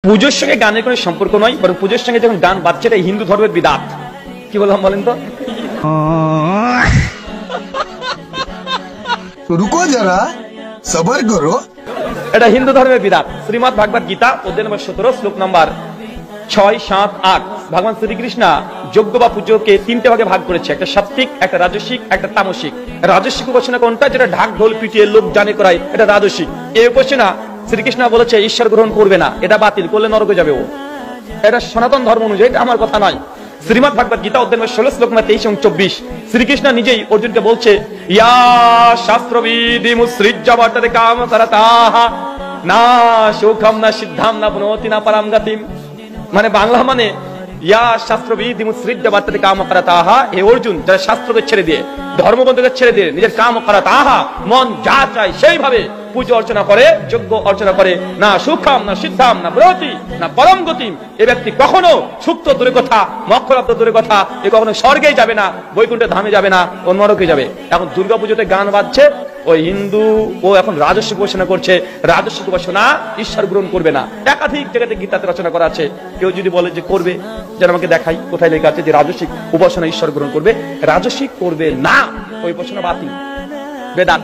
পুজোর সঙ্গে গানের কোনো সম্পর্ক নয়, বরং পুজোর সঙ্গে যখন গান বাজছে এটা হিন্দু ধর্মের বিদাত। কি বললাম বলেন তো? রুকো যারা, সবার করো। এটা হিন্দু ধর্মের বিদাত। শ্রীমদ ভাগবত গীতা অধ্যায় নম্বর 17 শ্লোক নম্বর 6, 7, 8 ভগবান শ্রীকৃষ্ণ যজ্ঞ বা পুজোকে তিনটে ভাগে ভাগ করেছে, একটা সাত্ত্বিক, একটা রাজসিক, একটা তামসিক। রাজসিক উপাসনা কোনটা? যেটা ঢাক ঢোল পিটিয়ে লোক জানে করায়, এটা রাজসিক। এই উপাসনা শ্রীকৃষ্ণ বলেছে ঈশ্বর গ্রহণ করবে না, এটা বাতিল করলে নরকে যাবে ও। এটা সনাতন ধর্ম অনুযায়ী, এটা আমার কথা নয়। শ্রীমদ ভাগবত গীতা অধ্যায় 16 শ্লোক 23 এবং 24 শ্রীকৃষ্ণ নিজেই অর্জুনকে বলছে, ইয়া শাস্ত্রবিধি মুসৃজ্য বর্ততে কাম করতাহ না সুখম না সিদ্ধাম না পুনতি না পরাম গতিম। মানে বাংলা মানে ইয়া শাস্ত্রবিধি মুসৃজ্য বর্ততে কাম করতাহ, হে অর্জুন, যারা শাস্ত্রকে ছেড়ে দিয়ে, ধর্মগ্রন্থকে ছেড়ে দিয়ে নিজের কাম করতাহ, মন যা চায় সেইভাবে পুজো অর্চনা করে, যজ্ঞ অর্চনা করে, না সুখাম না সিদ্ধাম না ব্রতি না পরম গতিম, এ ব্যক্তি কখনো সুখ তো দূরের কথা, মোক্ষ লাভ তো দূরের কথা, এ কখনো স্বর্গে যাবে না, বৈকুণ্ঠের ধামে যাবে না, ও নরকে যাবে। এখন দুর্গাপুজোতে গান বাজছে, ওই হিন্দু ও এখন রাজস্বিক উপাসনা করছে। রাজস্বিক উপাসনা ঈশ্বর গ্রহণ করবে না, একাধিক জায়গাতে গীতাতে রচনা করা আছে। কেউ যদি বলে যে করবে, যেন আমাকে দেখাই কোথায় লেখা আছে যে রাজস্বিক উপাসনা ঈশ্বর গ্রহণ করবে। রাজস্বিক করবে না, ওই উপাসনা বাতিল, বেদাত।